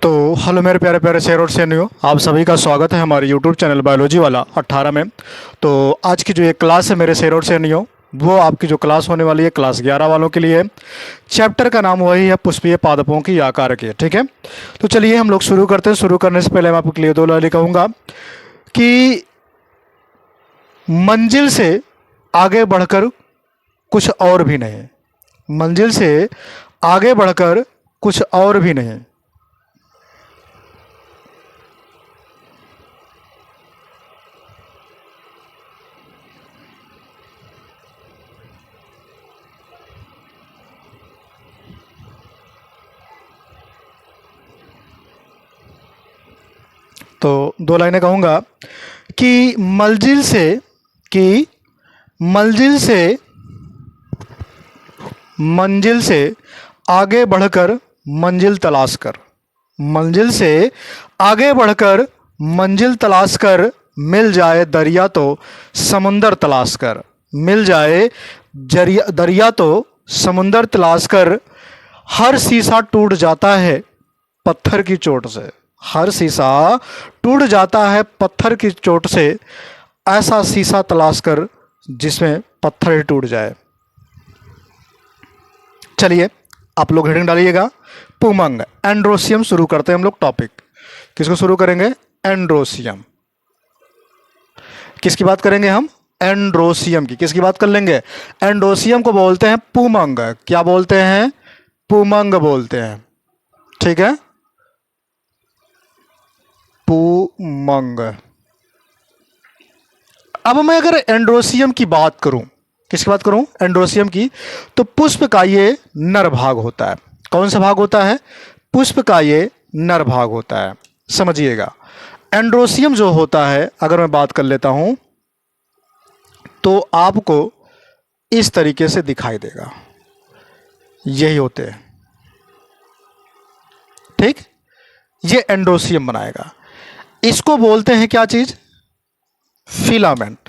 तो हेलो मेरे प्यारे प्यारे शेर और शेरनियों, आप सभी का स्वागत है हमारे यूट्यूब चैनल बायोलॉजी वाला 18 में। तो आज की जो ये क्लास है मेरे शेर और शेरनियों, वो आपकी जो क्लास होने वाली है क्लास 11 वालों के लिए। चैप्टर का नाम वही है, पुष्पीय पादपों की आकार के। ठीक है, तो चलिए हम लोग शुरू करते हैं। शुरू करने से पहले मैं आपके लिए दो लाइनें कहूँगा कि मंजिल से आगे बढ़कर कुछ और भी नहीं, मंजिल से आगे बढ़कर कुछ और भी नहीं। तो दो लाइनें कहूँगा कि कि मंजिल से मंजिल से आगे बढ़कर मंजिल तलाश कर, मंजिल से आगे बढ़कर मंजिल तलाश कर, मिल जाए दरिया तो समुंदर तलाश कर, मिल जाए दरिया तो समुंदर तलाश कर। हर शीशा टूट जाता है पत्थर की चोट से, हर शीशा टूट जाता है पत्थर की चोट से। ऐसा शीशा तलाश कर जिसमें पत्थर ही टूट जाए। चलिए आप लोग हेडिंग डालिएगा, पुमंग एंड्रोसियम। शुरू करते हैं हम लोग टॉपिक। किसको शुरू करेंगे? एंड्रोसियम। किसकी बात करेंगे हम? एंड्रोसियम की। किसकी बात कर लेंगे? एंड्रोसियम को बोलते हैं पुमंग। क्या बोलते हैं? पुमंग बोलते हैं। ठीक है, पुमंग। अब मैं अगर एंड्रोसियम की बात करूं, किसकी बात करूं? एंड्रोसियम की। तो पुष्प का ये नर भाग होता है। कौन सा भाग होता है? पुष्प का ये नर भाग होता है। समझिएगा, एंड्रोसियम जो होता है, अगर मैं बात कर लेता हूं तो आपको इस तरीके से दिखाई देगा। यही होते हैं। ठीक, ये एंड्रोसियम बनाएगा। इसको बोलते हैं क्या चीज? फिलामेंट।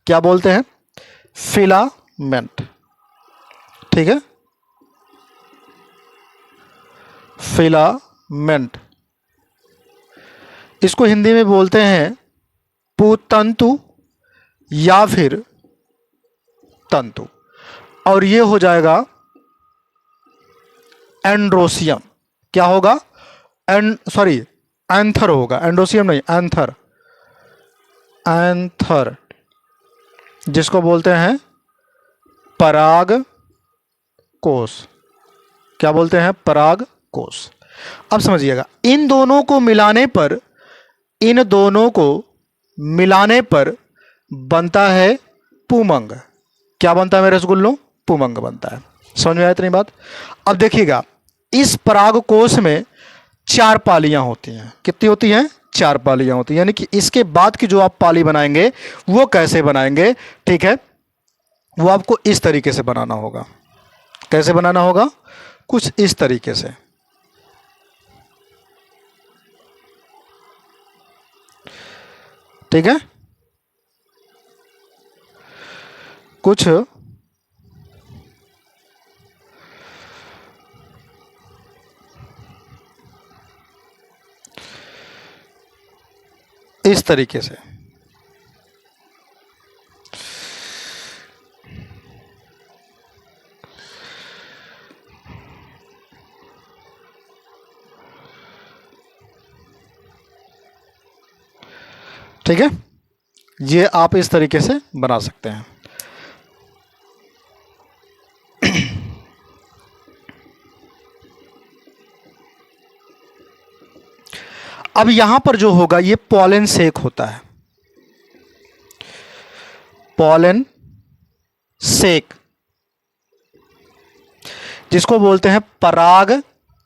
क्या बोलते हैं? फिलामेंट। ठीक है, फिलामेंट। इसको हिंदी में बोलते हैं पुतंतु या फिर तंतु, और ये हो जाएगा एंड्रोसियम। क्या होगा? सॉरी, एंथर होगा, एंड्रोसियम नहीं, एंथर। एंथर जिसको बोलते हैं पराग कोष। क्या बोलते हैं? पराग कोष। अब समझिएगा, इन दोनों को मिलाने पर, इन दोनों को मिलाने पर बनता है पुमंग। क्या बनता है मेरे रसगुल्लों? पुमंग बनता है। समझ में आया इतनी बात? अब देखिएगा, इस पराग कोष में 4 पालियां होती हैं। कितनी होती हैं? 4 पालियां होती हैं। यानी कि इसके बाद की जो आप पाली बनाएंगे वो कैसे बनाएंगे? ठीक है, वो आपको इस तरीके से बनाना होगा। कैसे बनाना होगा? कुछ इस तरीके से। ठीक है, कुछ इस तरीके से। ठीक है, ये आप इस तरीके से बना सकते हैं। अब यहां पर जो होगा ये पॉलन सेक होता है। पॉलन सेक, जिसको बोलते हैं पराग,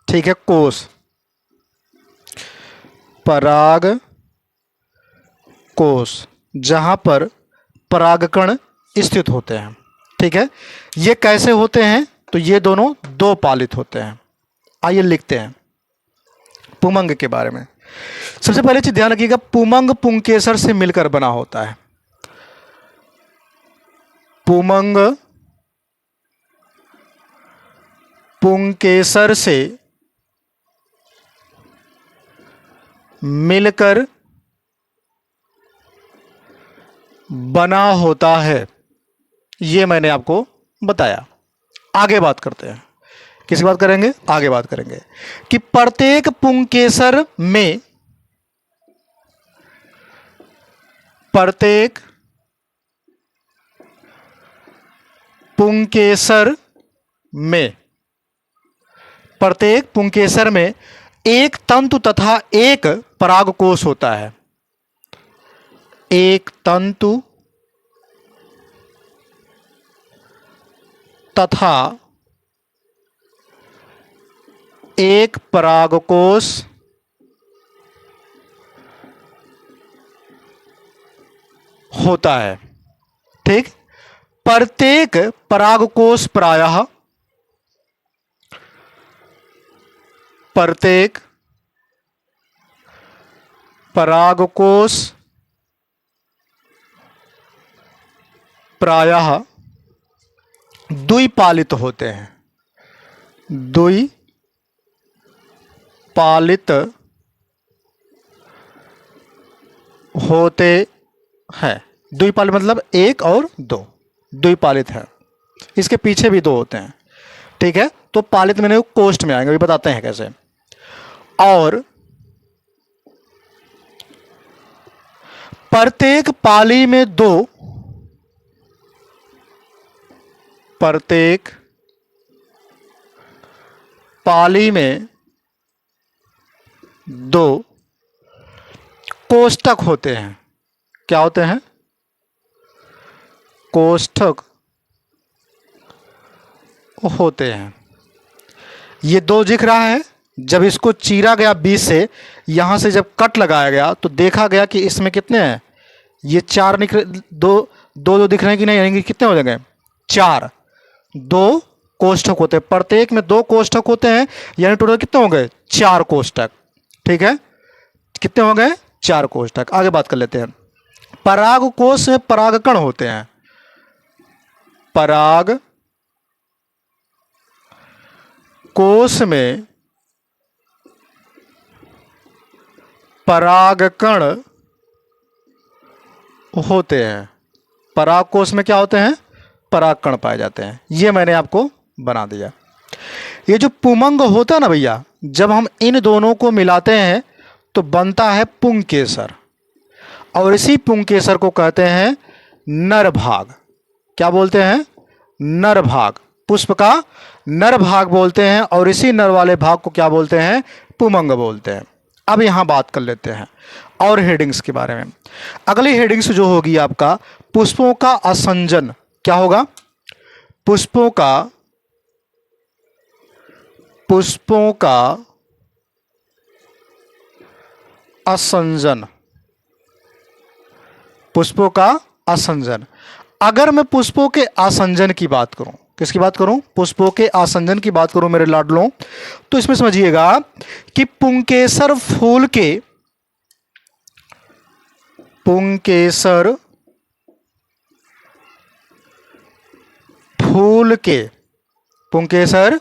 ठीक है, कोष। पराग कोष, जहां पर परागकण स्थित होते हैं। ठीक है, ये कैसे होते हैं? तो ये दोनों 2 पालित होते हैं। आइए लिखते हैं पुमंग के बारे में। सबसे पहले चीज ध्यान रखिएगा, पुमंग पुंकेसर से मिलकर बना होता है। पुमंग पुंकेसर से मिलकर बना होता है। ये मैंने आपको बताया। आगे बात करते हैं, किसकी बात करेंगे, आगे बात करेंगे कि प्रत्येक पुंकेसर में, प्रत्येक पुंकेसर में, प्रत्येक पुंकेसर में एक तंतु तथा एक परागकोश होता है। एक तंतु तथा एक परागकोश होता है। ठीक, प्रत्येक परागकोश प्रायः, प्रत्येक परागकोश प्रायः द्विपालित होते हैं। द्विपालित होते हैं। द्विपालित मतलब एक और दो, द्विपालित है। इसके पीछे भी दो होते हैं। ठीक है, तो पालित मैंने कोष्ठ में आएंगे, अभी बताते हैं कैसे। और प्रत्येक पाली में दो, प्रत्येक पाली में दो कोष्ठक होते हैं। क्या होते हैं, कोष्ठक होते हैं। ये दो दिख रहा है, जब इसको चीरा गया बीच से, यहां से जब कट लगाया गया तो देखा गया कि इसमें कितने हैं, ये चार निकले, दो दो दिख रहे हैं कि नहीं, यानी कितने हो जाएंगे, चार। दो कोष्ठक होते हैं, प्रत्येक में दो कोष्ठक होते हैं, यानी टोटल कितने हो गए, चार कोष्ठक। ठीक है, कितने हो गए, चार कोष्ठक। आगे बात कर लेते हैं। पराग कोश में परागकण होते हैं। पराग कोश में परागकण होते हैं। पराग कोश में क्या होते हैं, परागकण पाए जाते हैं। ये मैंने आपको बना दिया। ये जो पुमंग होता है ना भैया, जब हम इन दोनों को मिलाते हैं तो बनता है पुंकेसर, और इसी पुंकेसर को कहते हैं नर भाग। क्या बोलते हैं, नर भाग। पुष्प का नर भाग बोलते हैं, और इसी नर वाले भाग को क्या बोलते हैं, पुमंग बोलते हैं। अब यहां बात कर लेते हैं और हेडिंग्स के बारे में। अगली हेडिंग्स जो होगी आपका, पुष्पों का असंजन। क्या होगा, पुष्पों का असंजन। पुष्पों का असंजन। अगर मैं पुष्पों के आसंजन की बात करूं, किसकी बात करूं, पुष्पों के आसंजन की बात करूं मेरे लाडलों, तो इसमें समझिएगा कि पुंकेसर फूल के, पुंकेसर फूल के, पुंकेसर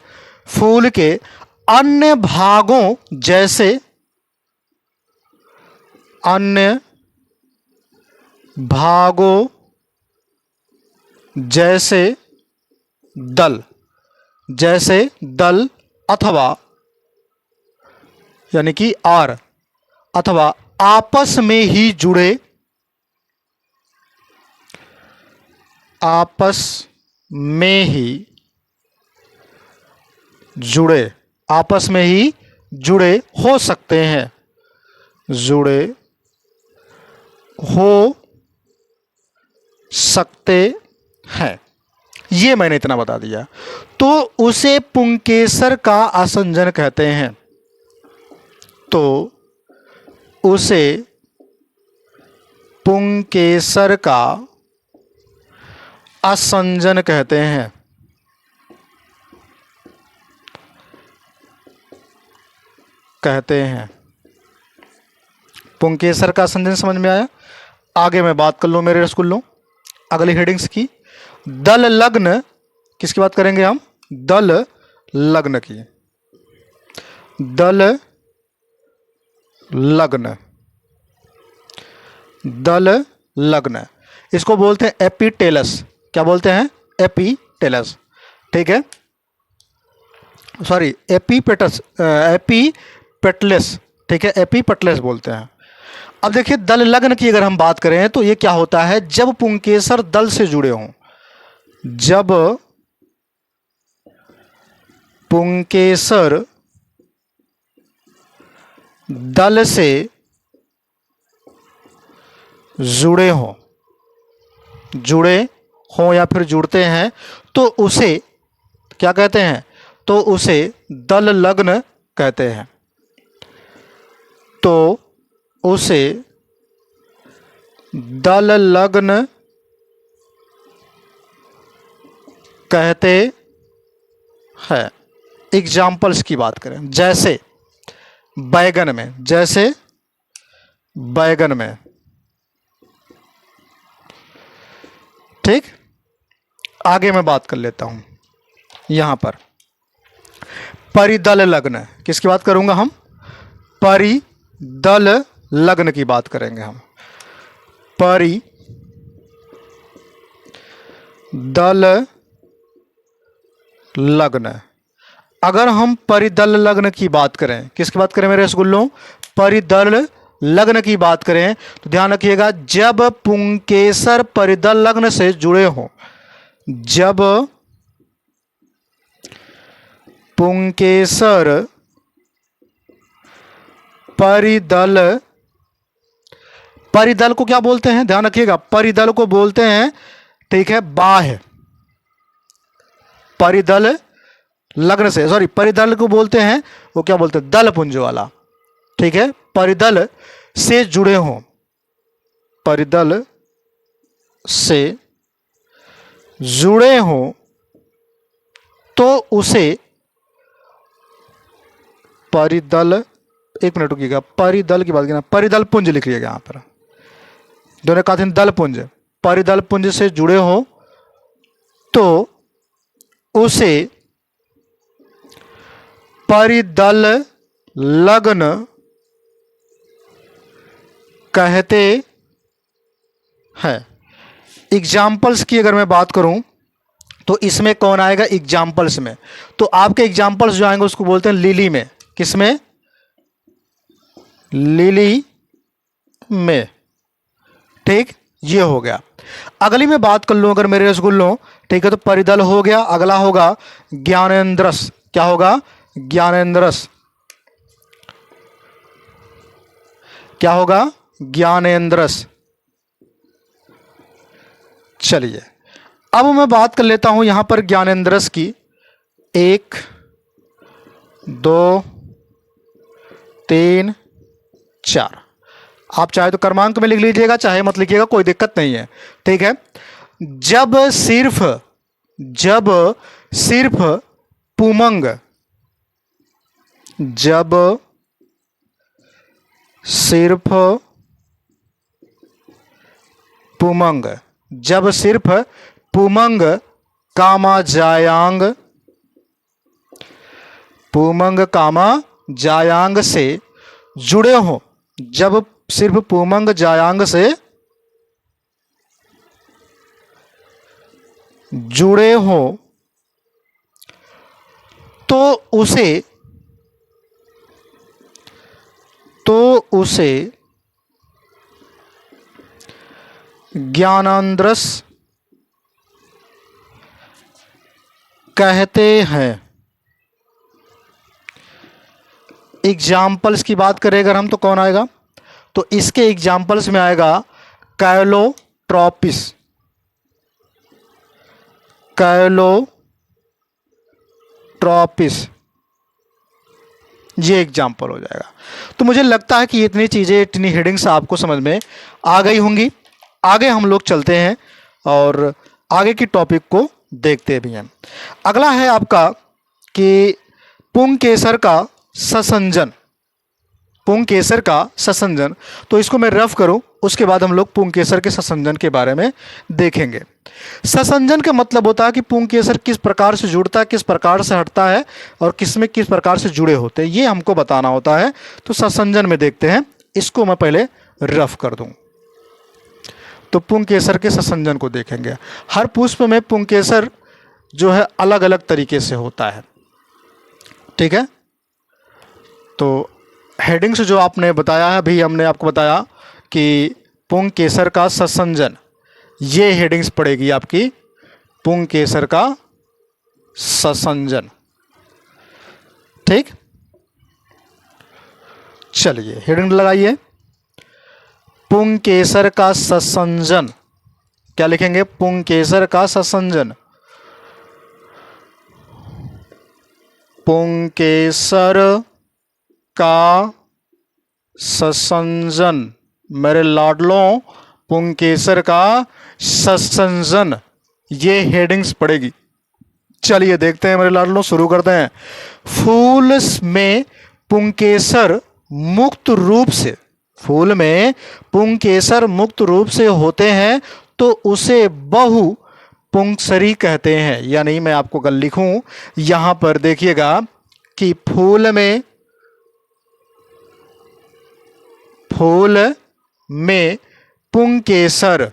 फूल के अन्य भागों जैसे, अन्य भागों जैसे दल, जैसे दल अथवा, यानी कि आर, अथवा आपस में ही जुड़े, आपस में ही जुड़े, आपस में ही जुड़े हो सकते हैं, जुड़े हो सकते हैं। ये मैंने इतना बता दिया। तो उसे पुंकेसर का आसंजन कहते हैं। तो उसे पुंकेसर का आसंजन कहते हैं। कहते हैं। पुंकेसर का आसंजन समझ में आया। आगे मैं बात कर लूं मेरे रसगुल्लों अगली हेडिंग्स की। दल लग्न, किसकी बात करेंगे हम, दल लग्न की। दल लग्न, दल लग्न, इसको बोलते हैं एपिटेलस। क्या बोलते हैं? एपिटेलस। ठीक है, सॉरी एपीपेटस, एपीपेटलेस। ठीक है, एपीपेटलेस बोलते हैं। अब देखिए दल लग्न की अगर हम बात करें तो ये क्या होता है, जब पुंकेसर दल से जुड़े हों, जब पुंकेसर दल से जुड़े हों, जुड़े हों या फिर जुड़ते हैं, तो उसे क्या कहते हैं? तो उसे दल लग्न कहते हैं। तो उसे दल लग्न कहते हैं। एग्जाम्पल्स की बात करें, जैसे बैगन में, जैसे बैगन में। ठीक, आगे मैं बात कर लेता हूं। यहां पर परिदल लग्न, किसकी बात करूंगा हम? परिदल लग्न की बात करेंगे हम। परिदल लग्न। अगर हम परिदल लग्न की बात करें, किसकी बात करें मेरे रसगुल्लों? परिदल लग्न की बात करें तो ध्यान रखिएगा, जब पुंकेसर परिदल लग्न से जुड़े हों, जब पुंकेसर परिदल, परिदल को क्या बोलते हैं? ध्यान रखिएगा, परिदल को बोलते हैं, ठीक है, बाह्य। परिदल लग्न से, सॉरी परिदल को बोलते हैं, वो क्या बोलते हैं? दल पुंज वाला। ठीक है, परिदल से जुड़े हों, परिदल से जुड़े हों तो उसे परिदल, एक मिनट रुकिएगा, परिदल की बात करना, परिदल पुंज लिख लीजिएगा यहां पर, दोनों का दल पुंज, परिदल पुंज से जुड़े हो तो उसे परिदल लग्न कहते हैं। एग्जाम्पल्स की अगर मैं बात करूं तो इसमें कौन आएगा? एग्जाम्पल्स में तो आपके एग्जाम्पल्स जो आएंगे उसको बोलते हैं लिली में। किसमें? लिली में। ठीक, ये हो गया। अगली में बात कर लूं अगर मेरे रसगुल्लों, ठीक है, तो परिदल हो गया। अगला होगा ज्ञानेंद्रस। क्या होगा? ज्ञानेंद्रस। क्या होगा? ज्ञानेंद्रस। चलिए अब मैं बात कर लेता हूं यहां पर ज्ञानेंद्रस की। 1 2 3 4। आप चाहे तो क्रमांक में लिख लीजिएगा, चाहे मत लिखिएगा, कोई दिक्कत नहीं है। ठीक है, जब सिर्फ पुमंग, जब सिर्फ पुमंग, जब सिर्फ पुमंग कामा जायांग, पुमंग कामा जायांग से जुड़े हो, जब सिर्फ पुमंग जायांग से जुड़े हो तो उसे ज्ञानेंद्रस कहते हैं। एग्जाम्पल्स की बात करें अगर हम तो कौन आएगा? तो इसके एग्जाम्पल्स में आएगा कैलोट्रॉपिस, कैलोट्रॉपिस, ये एग्जाम्पल हो जाएगा। तो मुझे लगता है कि इतनी चीज़ें, इतनी हेडिंग्स आपको समझ में आ गई होंगी। आगे हम लोग चलते हैं और आगे की टॉपिक को देखते भी हैं। अगला है आपका कि पुंकेसर का ससंजन। पुंकेसर का ससंजन। तो इसको मैं रफ करूं, उसके बाद हम लोग पुंकेसर के ससंजन के बारे में देखेंगे। ससंजन का मतलब होता है कि पुंकेसर किस प्रकार से जुड़ता है, किस प्रकार से हटता है और किस में किस प्रकार से जुड़े होते हैं, ये हमको बताना होता है। तो ससंजन में देखते हैं, इसको मैं पहले रफ कर दूं। तो पुंकेसर के ससंजन को देखेंगे। हर पुष्प में पुंकेसर जो है अलग अलग तरीके से होता है, ठीक है। तो हेडिंग्स जो आपने बताया है, अभी हमने आपको बताया कि पुंकेसर का ससंजन, ये हेडिंग्स पड़ेगी आपकी, पुंकेसर का ससंजन, ठीक। चलिए हेडिंग लगाइए, पुंकेसर का ससंजन। क्या लिखेंगे? पुंकेसर का ससंजन। पुंकेसर का ससंजन, मेरे लाडलों, पुंकेसर का ससंजन, ये हेडिंग्स पड़ेगी। चलिए देखते हैं मेरे लाडलों, शुरू करते हैं। फूल में पुंकेसर मुक्त रूप से, फूल में पुंकेसर मुक्त रूप से होते हैं तो उसे बहु पुंकेसरी कहते हैं। यानी मैं आपको कल लिखूं, यहां पर देखिएगा कि फूल में पुंकेसर,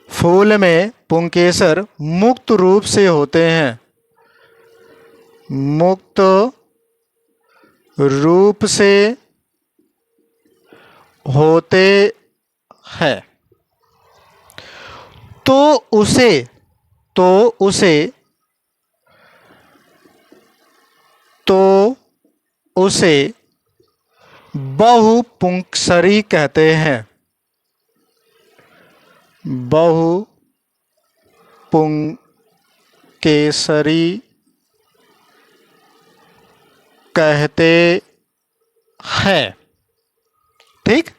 फूल में पुंकेसर मुक्त रूप से होते हैं, मुक्त रूप से होते हैं, तो उसे बहुपुंकेसरी कहते हैं, बहुपुंकेसरी कहते हैं, ठीक।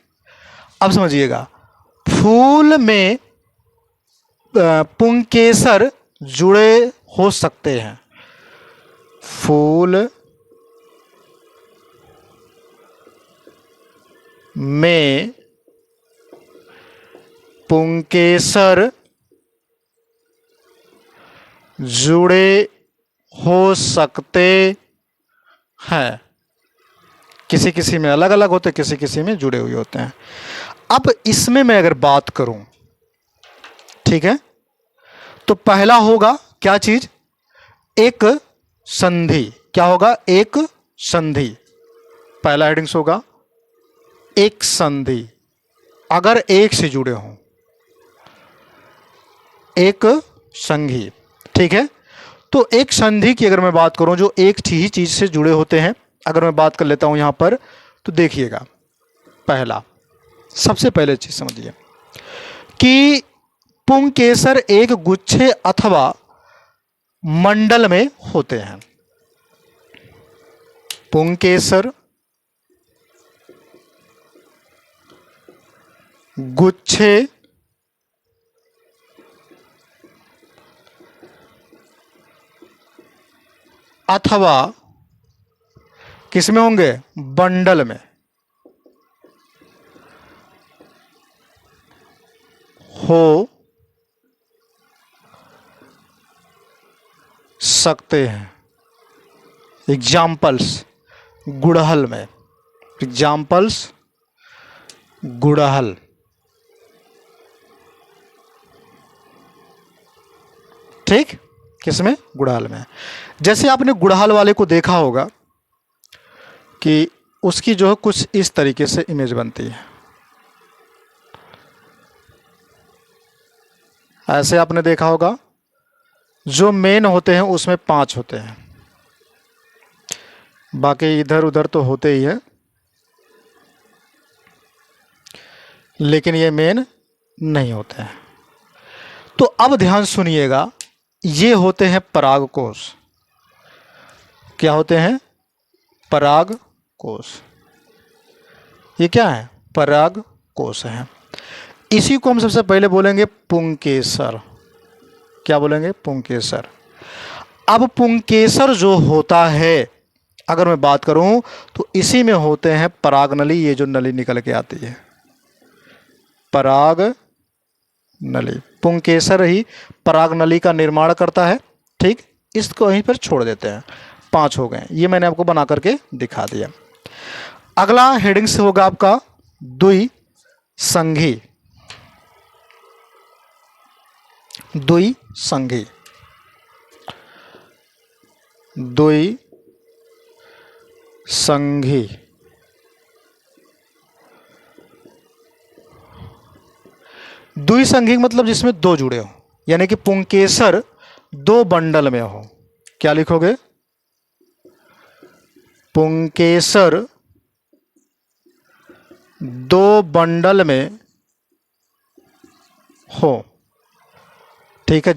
अब समझिएगा, फूल में पुंकेसर जुड़े हो सकते हैं, फूल में पुंकेसर जुड़े हो सकते हैं। किसी किसी में अलग अलग होते, किसी किसी में जुड़े हुए होते हैं। अब इसमें मैं अगर बात करूं, ठीक है, तो पहला होगा क्या चीज? एक संधि। क्या होगा? एक संधि। पहला हेडिंग्स होगा एक संधि, अगर एक से जुड़े हों, एक संधि, ठीक है। तो एक संधि की अगर मैं बात करूं, जो एक ही चीज से जुड़े होते हैं, अगर मैं बात कर लेता हूं यहां पर, तो देखिएगा, पहला, सबसे पहले चीज समझिए कि पुंकेसर एक गुच्छे अथवा मंडल में होते हैं। पुंकेसर गुच्छे अथवा किस में होंगे? बंडल में हो सकते हैं। एग्जाम्पल्स, गुड़हल में, एग्जाम्पल्स गुड़हल, ठीक। किसमें? गुड़हल में। जैसे आपने गुड़हल वाले को देखा होगा कि उसकी जो है कुछ इस तरीके से इमेज बनती है, ऐसे आपने देखा होगा। जो मेन होते हैं उसमें 5 होते हैं, बाकी इधर उधर तो होते ही है, लेकिन ये मेन नहीं होते हैं। तो अब ध्यान सुनिएगा, ये होते हैं परागकोश। क्या होते हैं? परागकोश। ये क्या है? परागकोश है। इसी को हम सबसे पहले बोलेंगे पुंकेसर। क्या बोलेंगे? पुंकेसर। अब पुंकेसर जो होता है, अगर मैं बात करूं तो इसी में होते हैं पराग नली, ये जो नली निकल के आती है पराग नली। पुंकेसर ही पराग नली का निर्माण करता है। ठीक, इसको वहीं पर छोड़ देते हैं। 5 हो गए, ये मैंने आपको बना करके दिखा दिया। अगला हेडिंग से होगा आपका द्विसंघी। द्विसंघी, द्विसंघी। द्विसंघी मतलब जिसमें 2 जुड़े हो, यानी कि पुंकेसर 2 बंडल में हो। क्या लिखोगे? पुंकेसर 2 बंडल में हो। ठीक है,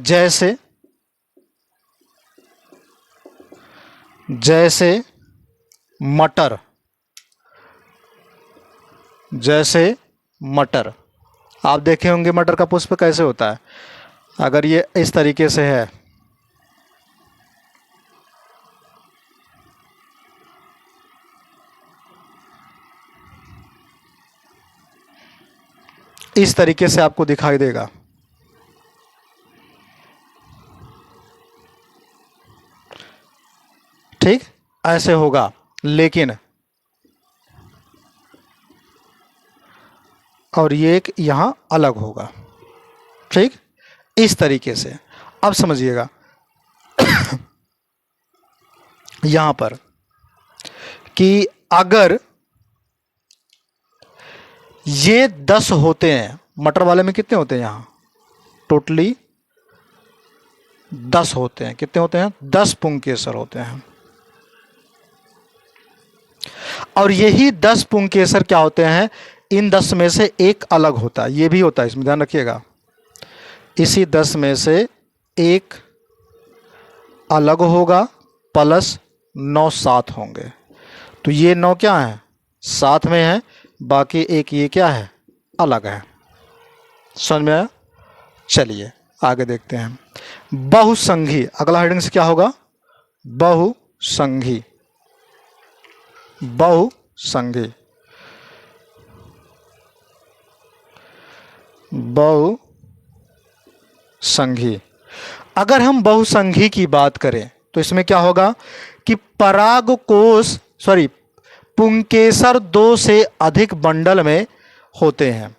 जैसे मटर, जैसे मटर। आप देखे होंगे मटर का पुष्प कैसे होता है। अगर ये इस तरीके से है, इस तरीके से आपको दिखाई देगा। ठीक, ऐसे होगा, लेकिन और ये एक यहां अलग होगा। ठीक, इस तरीके से। अब समझिएगा यहां पर कि अगर ये 10 होते हैं, मटर वाले में कितने होते हैं? यहां टोटली 10 होते हैं। कितने होते हैं? 10 पुंकेसर होते हैं। और यही 10 पुंकेसर क्या होते हैं? इन 10 में से एक अलग होता है, ये भी होता है, इसमें ध्यान रखिएगा। इसी 10 में से एक अलग होगा, प्लस 9 साथ होंगे। तो ये 9 क्या है? साथ में है, बाकी एक ये क्या है? अलग है। समझ में आया? चलिए आगे देखते हैं। बहुसंघी, अगला हेडिंग से क्या होगा? बहुसंघी। बहुसंघी, बहुसंघी। अगर हम बहुसंघी की बात करें तो इसमें क्या होगा कि परागकोश पुंकेसर 2 से अधिक बंडल में होते हैं।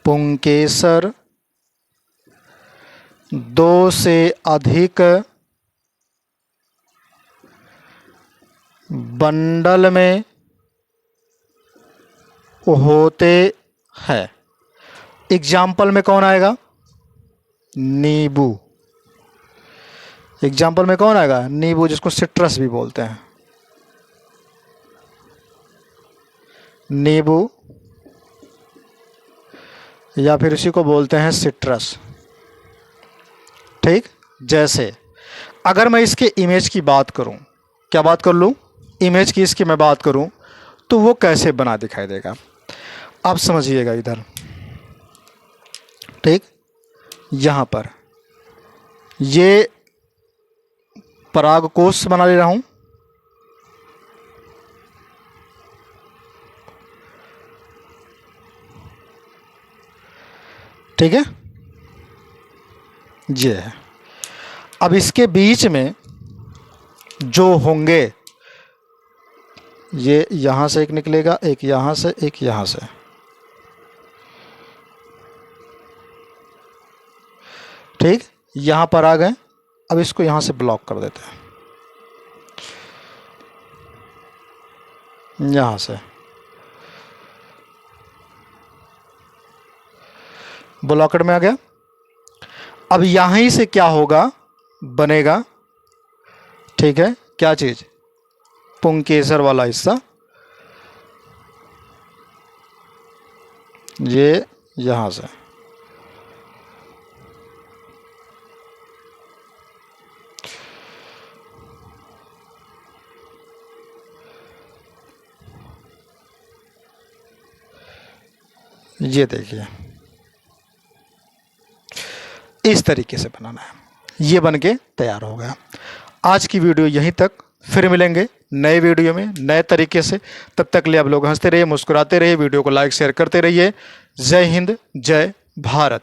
पुंकेसर 2 से अधिक बंडल में होते हैं। एग्जाम्पल में कौन आएगा? नींबू। एग्जाम्पल में कौन आएगा? नींबू, जिसको सिट्रस भी बोलते हैं। नींबू या फिर इसी को बोलते हैं सिट्रस। ठीक, जैसे अगर मैं इसके इमेज की बात करूं, क्या बात कर लूं? इमेज की इसकी मैं बात करूं तो वो कैसे बना दिखाई देगा, आप समझिएगा इधर। ठीक, यहां पर ये परागकोश बना ले रहा हूं। ठीक है, ये है। अब इसके बीच में जो होंगे, ये यहां से एक निकलेगा, एक यहां से, एक यहां से। ठीक, यहां पर आ गए। अब इसको यहां से ब्लॉक कर देते हैं, यहां से ब्लॉकेट में आ गया। अब यहीं से क्या होगा? बनेगा, ठीक है, क्या चीज? पुंकेसर वाला हिस्सा, ये यहां से। ये देखिए, इस तरीके से बनाना है। ये बन के तैयार हो गया। आज की वीडियो यहीं तक। फिर मिलेंगे नए वीडियो में नए तरीके से। तब तक लिए आप लोग हंसते रहिए, मुस्कुराते रहिए, वीडियो को लाइक शेयर करते रहिए। जय हिंद, जय भारत।